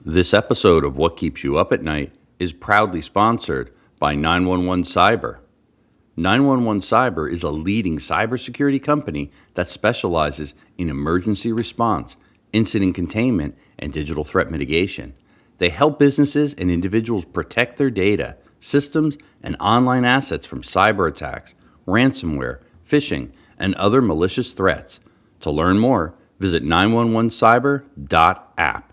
This episode of What Keeps You Up at Night is proudly sponsored by 911 Cyber. 911 Cyber is a leading cybersecurity company that specializes in emergency response, incident containment, and digital threat mitigation. They help businesses and individuals protect their data, systems, and online assets from cyber attacks, ransomware, phishing, and other malicious threats. To learn more, visit 911cyber.app.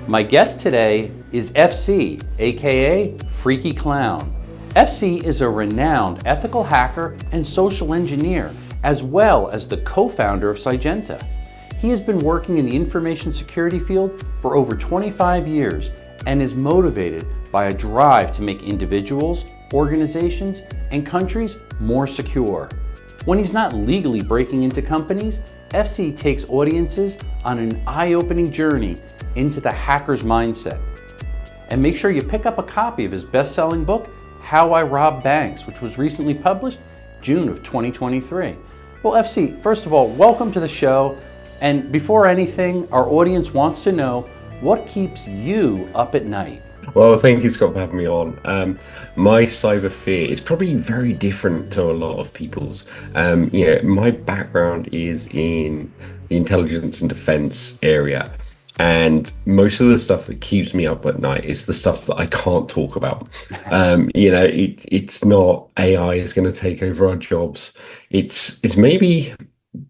My guest today is FC, aka Freakyclown. FC is a renowned ethical hacker and social engineer, as well as the co-founder of Cygenta. He has been working in the information security field for over 25 years and is motivated by a drive to make individuals, organizations, and countries more secure. When he's not legally breaking into companies, FC takes audiences on an eye-opening journey into the hacker's mindset. And make sure you pick up a copy of his best-selling book, How I Robbed Banks, which was recently published June of 2023. Well, FC, first of all, welcome to the show. And before anything, our audience wants to know what keeps you up at night. Well, thank you, Scott, for having me on. My cyber fear is probably very different to a lot of people's. My background is in the intelligence and defense area. And most of the stuff that keeps me up at night is the stuff that I can't talk about. It's not AI is going to take over our jobs. It's maybe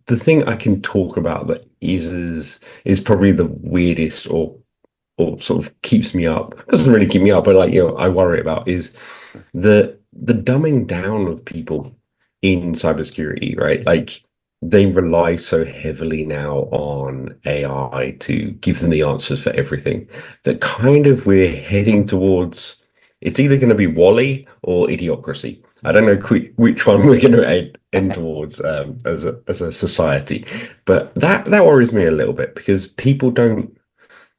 the thing I can talk about that is probably the weirdest or sort of keeps me up. Doesn't really keep me up, but I worry about is the dumbing down of people in cybersecurity, right? Like, they rely so heavily now on AI to give them the answers for everything that kind of we're heading towards, it's either going to be Wall-E or Idiocracy. I don't know which one we're going to end towards as a society, but that worries me a little bit because people don't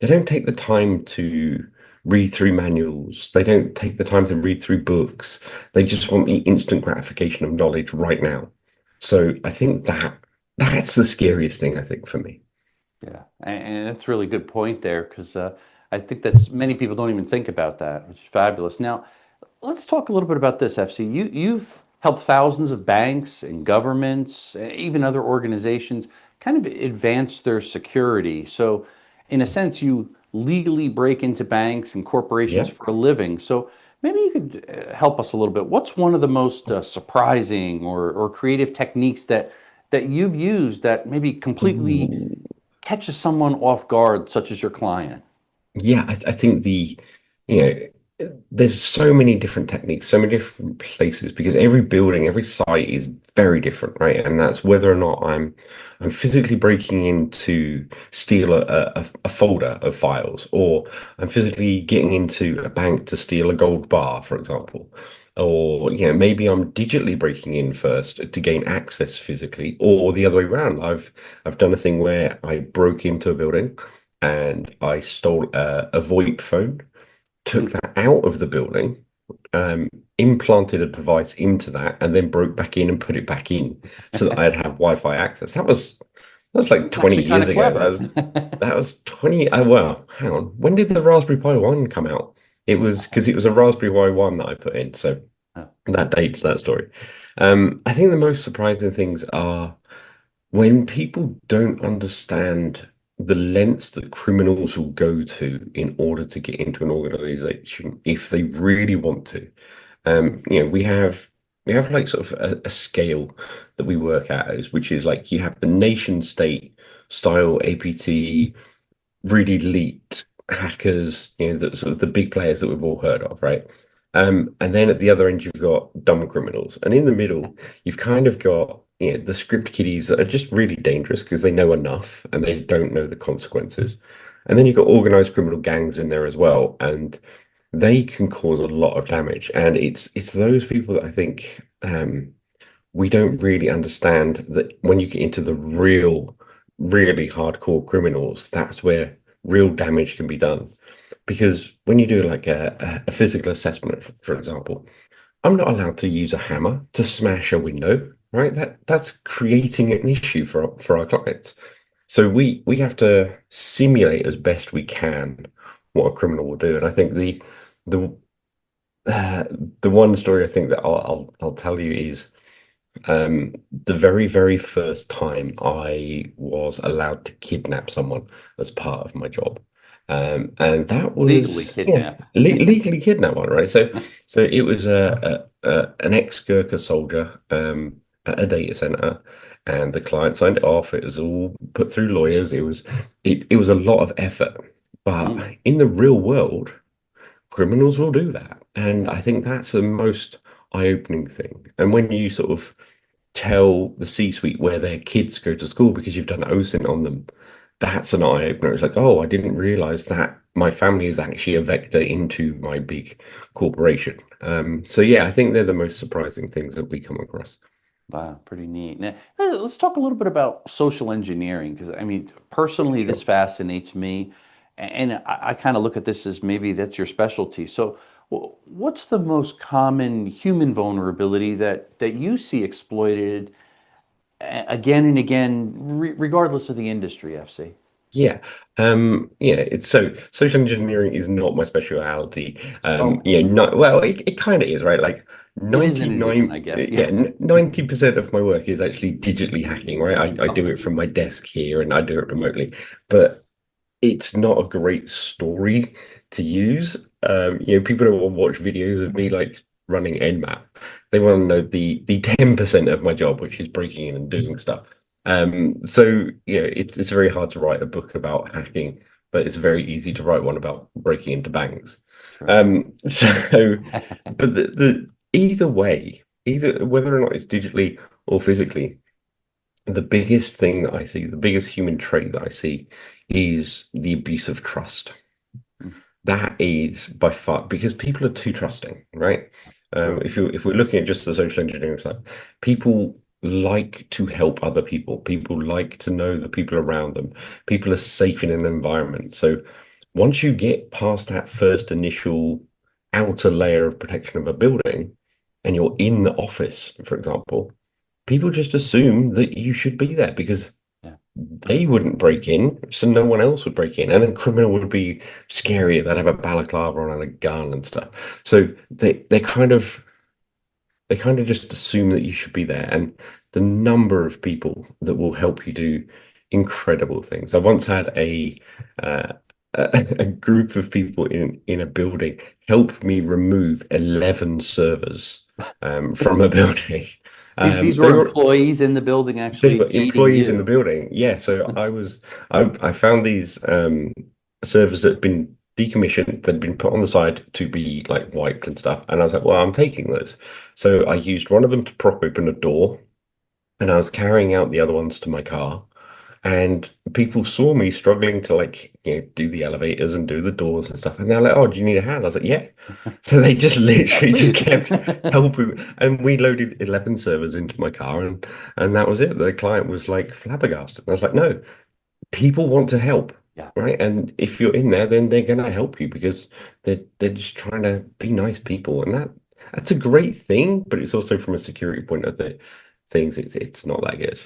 take the time to read through manuals. They don't take the time to read through books. They just want the instant gratification of knowledge right now. So I think that's the scariest thing, I think, for me. Yeah, and that's a really good point there because I think that's many people don't even think about that, which is fabulous. Now, let's talk a little bit about this, FC. You've helped thousands of banks and governments, even other organizations, kind of advance their security. So, in a sense, you legally break into banks and corporations for a living. So maybe you could help us a little bit. What's one of the most surprising or creative techniques that you've used that maybe completely catches someone off guard, such as your client? Yeah, I think there's so many different techniques, so many different places, because every building, every site is very different, right? And that's whether or not I'm physically breaking in to steal a folder of files, or I'm physically getting into a bank to steal a gold bar, for example. Or maybe I'm digitally breaking in first to gain access physically, or the other way around. I've done a thing where I broke into a building and I stole a VoIP phone, took that out of the building, implanted a device into that, and then broke back in and put it back in so that I'd have Wi-Fi access. That was like 20 years ago. That was 20. Well, hang on. When did the Raspberry Pi 1 come out? It was because it was a Raspberry Pi 1 that I put in. So that dates that story. I think the most surprising things are when people don't understand the lengths that criminals will go to in order to get into an organization if they really want to. We have like sort of a scale that we work at as, which is like you have the nation state style APT, really elite hackers, the sort of the big players that we've all heard of, right? And then at the other end, you've got dumb criminals. And in the middle, you've kind of got the script kiddies that are just really dangerous because they know enough and they don't know the consequences. And then you've got organized criminal gangs in there as well. And they can cause a lot of damage. And it's those people that I think we don't really understand that when you get into the really hardcore criminals, that's where real damage can be done. Because when you do like a physical assessment, for example, I'm not allowed to use a hammer to smash a window. right? That's creating an issue for our clients. So we have to simulate as best we can what a criminal will do. And I think the uh, the one story I think that I'll tell you is the very first time I was allowed to kidnap someone as part of my job. And that Legally was, yeah, kidnap. legally kidnap one, right? So it was an ex-Gurkha soldier at a data center, and the client signed it off. It was all put through lawyers. It was a lot of effort, but Mm, in the real world, criminals will do that, and yeah, I think that's the most eye-opening thing. And when you sort of tell the C-suite where their kids go to school because you've done OSINT on them, that's an eye-opener. It's like, oh, I didn't realize that my family is actually a vector into my big corporation. So yeah, I think they're the most surprising things that we come across. wow, pretty neat. Now, let's talk a little bit about social engineering because I mean, personally, this Sure. fascinates me, and I kind of look at this as maybe that's your specialty. So, what's the most common human vulnerability that you see exploited again and again, regardless of the industry, FC? Yeah. Yeah, it's so social engineering is not my specialty. Okay, Not well, it kind of is, right? Like it is and it isn't, 99, I guess. yeah, Yeah. 90% of my work is actually digitally hacking, right? I do Okay. it from my desk here and I do it remotely, but it's not a great story to use. People don't want to watch videos of me like running Nmap. They want to know the 10% of my job, which is breaking in and doing stuff. So it's very hard to write a book about hacking, but it's very easy to write one about breaking into banks. True. So, but the either way, either whether or not it's digitally or physically, the biggest thing that I see, the biggest human trait that I see is the abuse of trust. Mm, That is by far because people are too trusting, right? true. If we're looking at just the social engineering side, people like to help other people. People like to know the people around them. People are safe in an environment. So once you get past that first initial outer layer of protection of a building, and you're in the office, for example, people just assume that you should be there because Yeah. they wouldn't break in, so no one else would break in. And a criminal would be scarier. They'd have a balaclava on and a gun and stuff. So they kind of just assume that you should be there. And the number of people that will help you do incredible things. I once had uh, a group of people in a building help me remove 11 servers from a building. These were They were employees in the building they actually were aiding employees in the you. building. Yeah, so I found these servers that had been decommissioned, that had been put on the side to be like wiped and stuff. And I was like, well, I'm taking those. So I used one of them to prop open a door, and I was carrying out the other ones to my car. And people saw me struggling to like, do the elevators and do the doors and stuff. And they're like, "Oh, do you need a hand?" I was like, "Yeah." So they just Yeah, literally just please. kept helping. And we loaded 11 servers into my car, and that was it. The client was like flabbergasted. And I was like, "No, people want to help, Yeah. right? And if you're in there, then they're gonna help you because they're just trying to be nice people, and that's a great thing. But it's also from a security point of the things, it's not that good.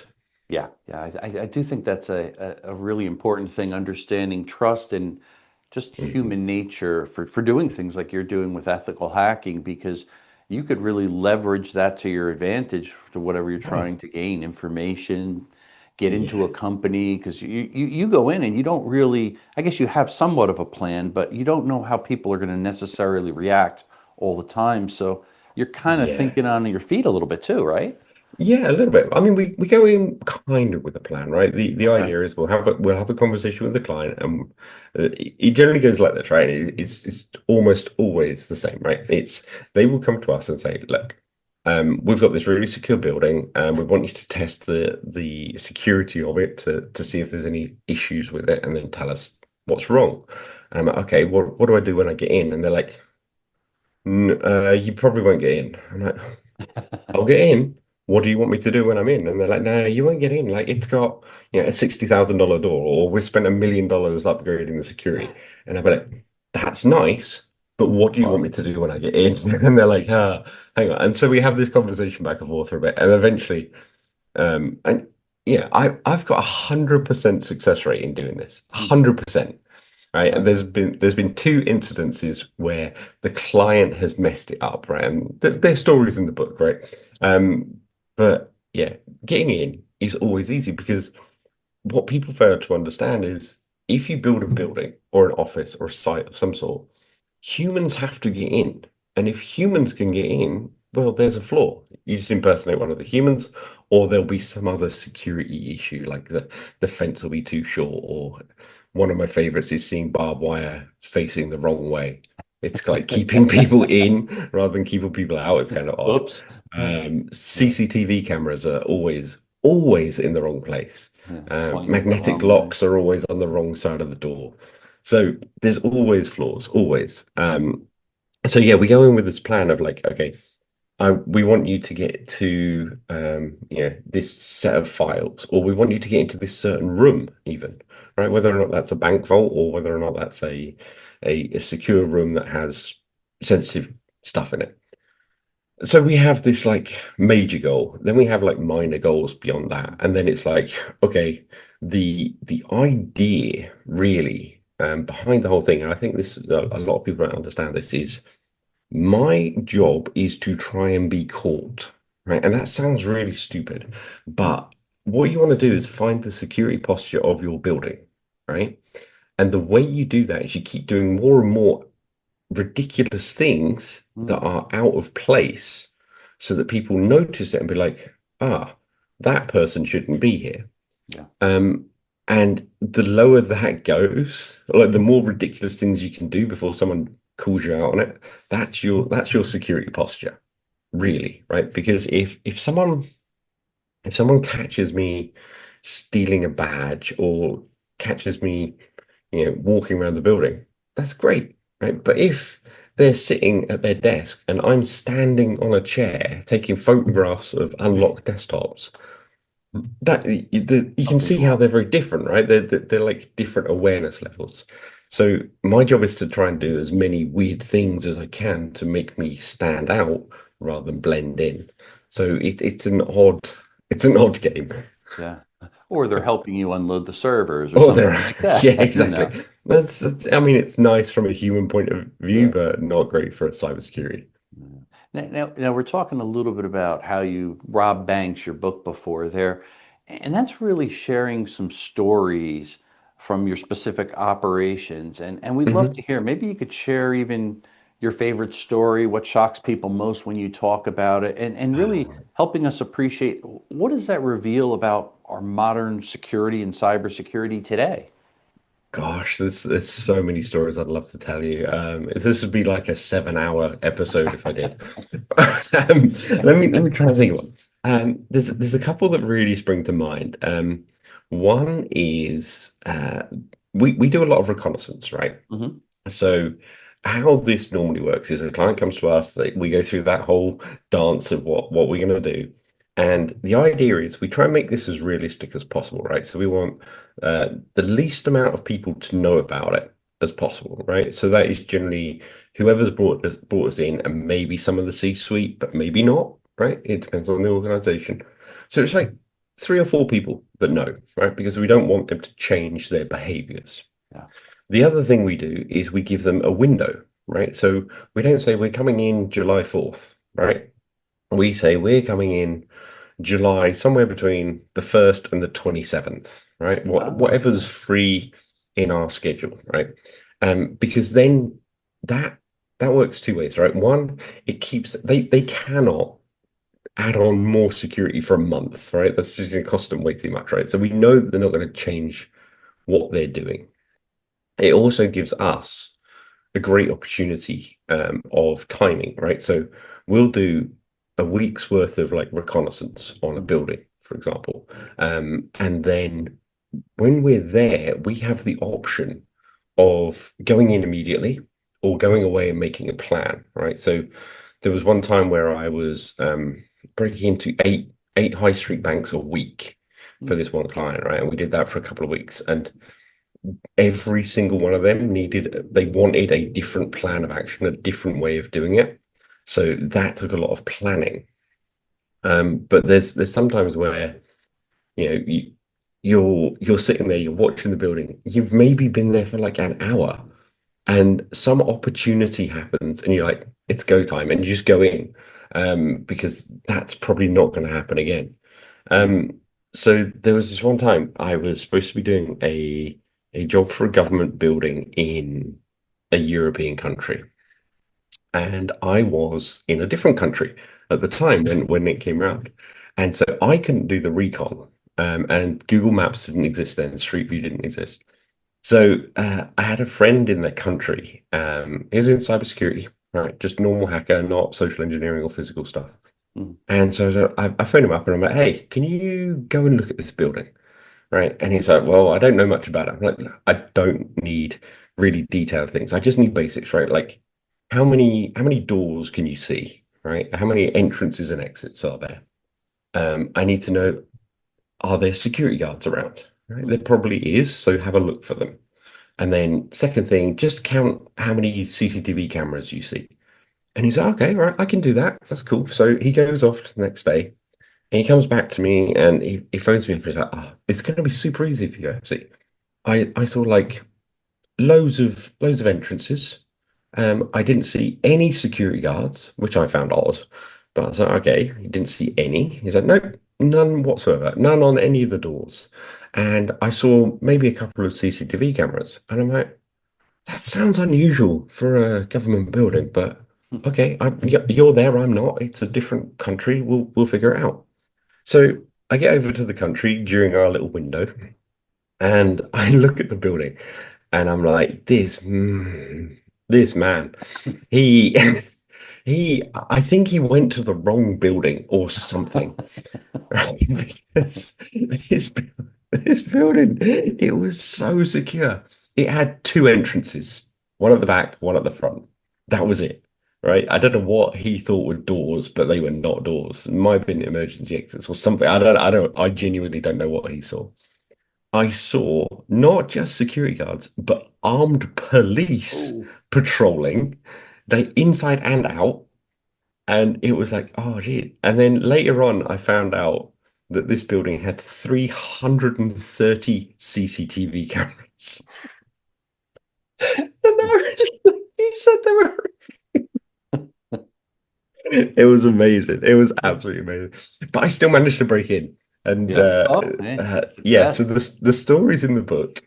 Yeah, yeah, I do think that's a really important thing, understanding trust and just Mhm. human nature for doing things like you're doing with ethical hacking, because you could really leverage that to your advantage to whatever you're Oh, trying to gain information, get into yeah. a company, because you go in and you don't really, I guess you have somewhat of a plan, but you don't know how people are going to necessarily react all the time. So you're kind of Yeah. thinking on your feet a little bit too, right? Yeah, a little bit. I mean, we go in kind of with a plan, right? The Okay. idea is we'll have a conversation with the client, and it generally goes like this, right? It's almost always the same, right? It's they will come to us and say, "Look, we've got this really secure building, and we want you to test the security of it to see if there's any issues with it, and then tell us what's wrong." And I'm like, "Okay, what do I do when I get in?" And they're like, You probably won't get in." I'm like, "I'll get in. What do you want me to do when I'm in?" And they're like, "No, you won't get in. Like it's got, a $60,000 door, or we spent $1 million upgrading the security." And I'll be like, "That's nice, but what do you want Well, me to do when I get in? And they're like, hang on. And so we have this conversation back and forth for a bit, and eventually, and yeah, I've got 100% success rate in doing this, mm, 100%. Right. And nice. there's been two incidences where the client has messed it up, right? And there's stories in the book, right? But yeah, getting in is always easy because what people fail to understand is if you build a building or an office or a site of some sort, humans have to get in. And if humans can get in, well, there's a flaw. You just impersonate one of the humans, or there'll be some other security issue, like the fence will be too short, or one of my favorites is seeing barbed wire facing the wrong way. It's like keeping people in rather than keeping people out. It's kind of odd. Whoops. Yeah, CCTV cameras are always in the wrong place. yeah. Pointing the Magnetic wrong way. locks are always on the wrong side of the door. So there's always flaws, always. So yeah, we go in with this plan of like, okay, we want you to get to this set of files, or we want you to get into this certain room, even, right? Whether or not that's a bank vault, or whether or not that's a secure room that has sensitive stuff in it. So we have this like major goal, then we have like minor goals beyond that, and then it's like, okay, the idea really behind the whole thing, and I think this a lot of people don't understand this, is my job is to try and be caught, right? And that sounds really stupid, but what you want to do is find the security posture of your building, right? And the way you do that is you keep doing more and more ridiculous things that Mm, are out of place so that people notice it and be like, that person shouldn't be here. yeah. Um, and the lower that goes, like the more ridiculous things you can do before someone calls you out on it, that's your security posture, really, right? Because if someone catches me stealing a badge or catches me, walking around the building, that's great, right? But if they're sitting at their desk and I'm standing on a chair taking photographs of unlocked desktops, that you can Something's see how wrong. they're very different, right? They're like different awareness levels. So my job is to try and do as many weird things as I can to make me stand out rather than blend in. So it's an odd game. Yeah. Or they're helping you unload the servers or Oh, there. something like Yeah, that, you exactly. know. I mean, it's nice from a human point of view, Yeah. but not great for cybersecurity. Yeah. Now we're talking a little bit about how you rob banks, your book before there, and that's really sharing some stories from your specific operations. And we'd love hmm to hear, maybe you could share even your favorite story, what shocks people most when you talk about it, and really helping us appreciate what does that reveal about our modern security and cybersecurity today? Gosh, there's so many stories I'd love to tell you. This would be like a 7 hour episode if I did. Let me try and think of one. There's a couple that really spring to mind. One is we do a lot of reconnaissance, right? Hmm. So how this normally works is a client comes to us, we go through that whole dance of what we're going to do. And the idea is we try and make this as realistic as possible, right? So we want the least amount of people to know about it as possible, right? So that is generally whoever's brought us in, and maybe some of the C-suite, but maybe not, right? It depends on the organization. So it's like 3 or 4 people that know, right? Because we don't want them to change their behaviors. Yeah. The other thing we do is we give them a window, right? So we don't say we're coming in July 4th, right? We say we're coming in July, somewhere between the 1st and the 27th, right? Ah, Whatever's free in our schedule, right? Because then that that works two ways, right? One, it keeps they cannot add on more security for a month, right? That's just going to cost them way too much, right? So we know that they're not going to change what they're doing. It also gives us a great opportunity of timing, right? So we'll do a week's worth of like reconnaissance on a mhm. building, for example. And then when we're there, we have the option of going in immediately or going away and making a plan, right? So there was one time where I was breaking into eight high street banks a week for Mm. this one client, right? And we did that for a couple of weeks. And every single one of them they wanted a different plan of action, a different way of doing it. So that took a lot of planning. But there's sometimes where you're sitting there, you're watching the building, you've maybe been there for like an hour, and some opportunity happens, and you're like, it's go time, and you just go in, because that's probably not going to happen again. Um, so there was this one time I was supposed to be doing a job for a government building in a European country, and I was in a different country at the time when it came around, and so I couldn't do the recon, and Google Maps didn't exist then, Street View didn't exist. So I had a friend in that country. He was in cybersecurity, right? Just normal hacker, not social engineering or physical stuff. Mhm. And so I phoned him up and I'm like, hey, can you go and look at this building? Right. And he's like, well, I don't know much about it. I'm like, I don't need really detailed things. I just need basics, right? Like how many doors can you see? Right? How many entrances and exits are there? I need to know, are there security guards around? Right? There probably is, so have a look for them. And then second thing, just count how many CCTV cameras you see. And he's like, okay, right, I can do that. That's cool. So he goes off the next day and he comes back to me and he phones me up and he's like, oh, it's going to be super easy for you. See, I saw like loads of entrances. I didn't see any security guards, which I found odd. But I was like, okay, he didn't see any. He's like, nope, none whatsoever, none on any of the doors. And I saw maybe a couple of CCTV cameras. And I'm like, that sounds unusual for a government building, but okay, you're there, I'm not. It's a different country. We'll figure it out. So I get over to the country during our little window, and I look at the building, and I'm like, this man, he I think he went to the wrong building or something, right? Because this this building, it was so secure. It had two entrances, one at the back, one at the front. That was it, right? I don't know what he thought were doors, but they were not doors. It might have been emergency exits or something. I genuinely don't know what he saw. I saw not just security guards, but armed police Oh. patrolling, they inside and out. And it was like, oh, gee. And then later on, I found out that this building had 330 CCTV cameras. And he said they were. It was amazing. It was absolutely amazing. But I still managed to break in. And Yeah. Oh, hey, yeah, success. so the stories in the book,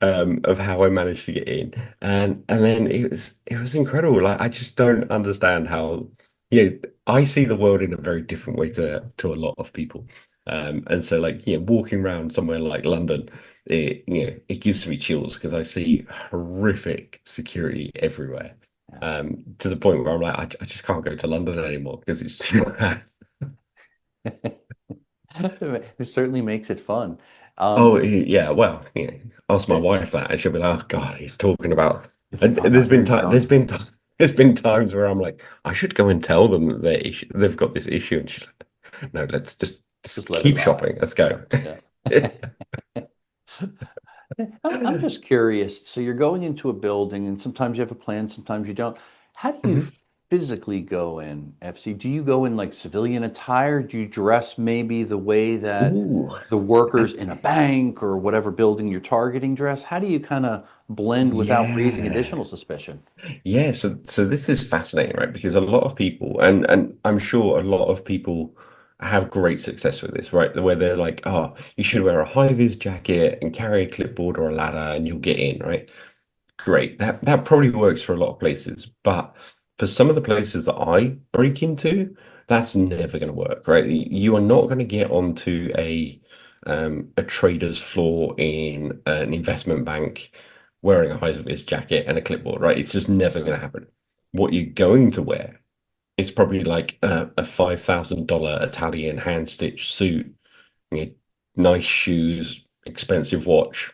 of how I managed to get in, and then it was incredible. Like I just don't understand how, I see the world in a very different way to a lot of people. And so like, walking around somewhere like London, it gives me chills because I see horrific security everywhere. Yeah. To the point where I'm like, I just can't go to London anymore because it's too bad. It certainly makes it fun. Oh, Um, yeah. Well, yeah. Ask my eh, wife that, and she'll be like, "Oh God, he's talking about." it's like, And oh, here he there's comes. been there's been times where I'm like, I should go and tell them that they've got this issue, and she's like, "No, let's just Just let it keep ride. shopping. Let's go." Yeah. I'm just curious. So you're going into a building, and sometimes you have a plan, sometimes you don't. How do you Mhm. physically go in, FC? Do you go in like civilian attire? Do you dress maybe the way that Ooh. the workers in a bank or whatever building you're targeting dress? How do you kind of blend without raising Yeah. additional suspicion? Yeah, so this is fascinating, right? Because a lot of people, and I'm sure a lot of people have great success with this, right? Where they're like, oh, you should wear a high-vis jacket and carry a clipboard or a ladder and you'll get in, right? Great. That probably works for a lot of places, but for some of the places that I break into, that's never going to work, right? You are not going to get onto a trader's floor in an investment bank wearing a high-vis jacket and a clipboard, right? It's just never going to happen. What you're going to wear is probably like a $5,000 Italian hand-stitched suit, you know, nice shoes, expensive watch,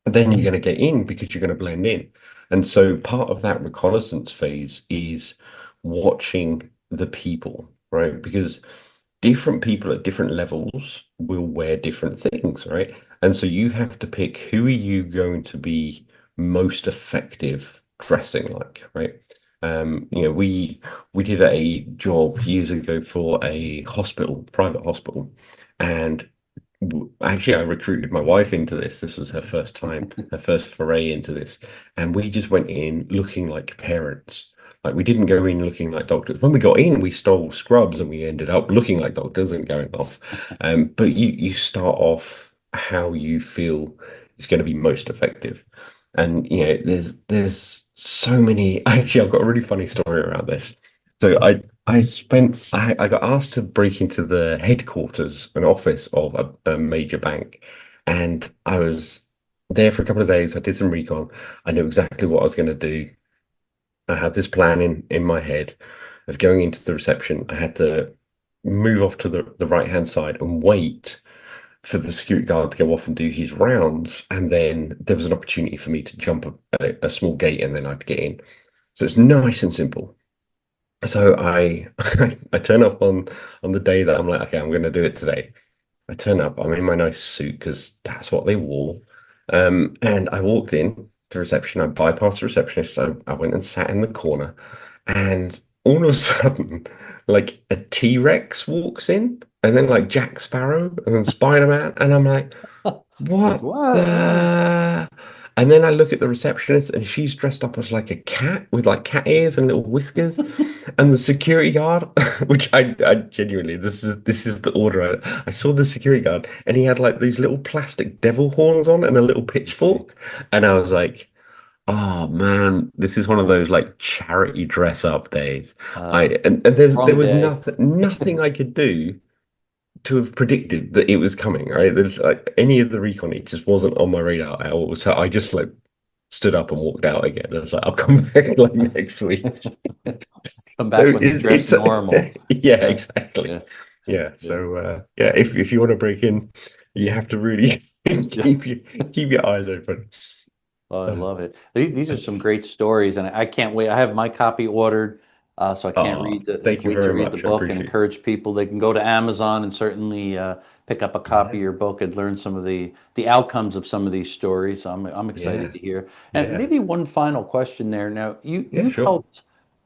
then you're going to get in because you're going to blend in. And so part of that reconnaissance phase is watching the people, right? Because different people at different levels will wear different things, right? And so you have to pick who are you going to be most effective dressing like, right? We did a job years ago for a hospital, private hospital, and actually I recruited my wife into this. This was her first time, her first foray into this, and we just went in looking like parents. Like we didn't go in looking like doctors. When we got in, we stole scrubs and we ended up looking like doctors and going off. But you start off how you feel is going to be most effective. And there's so many. Actually, I've got a really funny story around this. So I got asked to break into the headquarters, an office of a major bank, and I was there for a couple of days. I did some recon. I knew exactly what I was going to do. I had this plan in my head of going into the reception. I had to move off to the right hand side and wait for the security guard to go off and do his rounds. And then there was an opportunity for me to jump a small gate and then I'd get in. So it's nice and simple. So I I turn up on the day that I'm like, okay, I'm going to do it today. I turn up, I'm in my nice suit because that's what they wore. And I walked in to reception. I bypassed the receptionist. So I went and sat in the corner. And all of a sudden, like a T-Rex walks in, and then like Jack Sparrow, and then Spider-Man. And I'm like, Like, what what? the? And then I look at the receptionist, and she's dressed up as like a cat with like cat ears and little whiskers. And the security guard, which I genuinely, this is the order. I saw the security guard, and he had like these little plastic devil horns on and a little pitchfork, and I was like, oh man, this is one of those like charity dress up days. Uh, And there wrong was day. nothing I could do to have predicted that it was coming, right? There's like any of the recon, it just wasn't on my radar at all. So I just like stood up and walked out again. I was like, I'll come back like next week. Come So back when you're dressed normal. yeah, Yeah, exactly. yeah, Yeah. yeah, So yeah, if you want to break in, you have to really yeah. keep your eyes open. Oh, I Uh, love it. These are some that's great stories, and I can't wait. I have my copy ordered, so I can't thank you wait to very read the much. I book and appreciate it. encourage people. They can go to Amazon and certainly pick up a copy of Yeah. your book and learn some of the outcomes of some of these stories. So I'm excited Yeah. to hear. And Yeah. maybe one final question there. Now, Yeah, you've sure. helped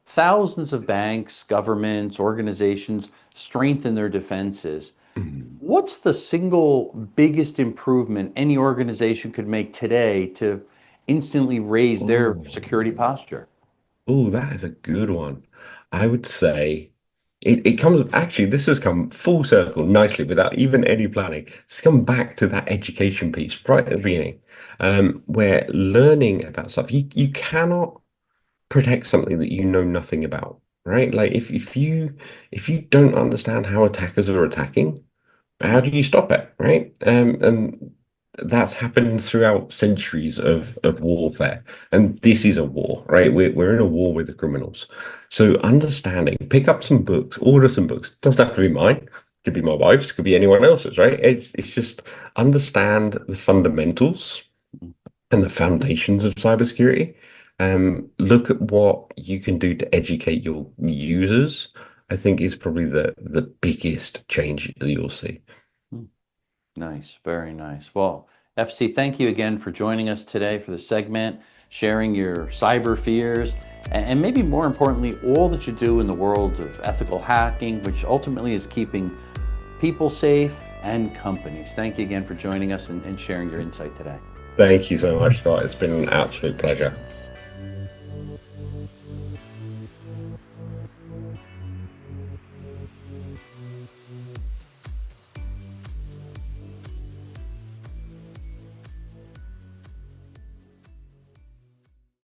thousands of banks, governments, organizations strengthen their defenses. Mhm. What's the single biggest improvement any organization could make today to instantly raise their security Oh. posture? Oh, that is a good one. I would say it comes actually, this has come full circle nicely without even any planning. It's come back to that education piece right at the beginning, where learning about stuff, you cannot protect something that you know nothing about, right? Like if you don't understand how attackers are attacking, how do you stop it, right? And that's happened throughout centuries of warfare. And this is a war, right? We're in a war with the criminals. So understanding, pick up some books, order some books. Doesn't have to be mine. Could be my wife's, could be anyone else's, right? It's just understand the fundamentals and the foundations of cybersecurity. Look at what you can do to educate your users. I think is probably the biggest change that you'll see. Hmm, nice, very nice. Well, FC, thank you again for joining us today for the segment, sharing your cyber fears, and maybe more importantly, all that you do in the world of ethical hacking, which ultimately is keeping people safe and companies. Thank you again for joining us and sharing your insight today. Thank you so much, Scott. It's been an absolute pleasure.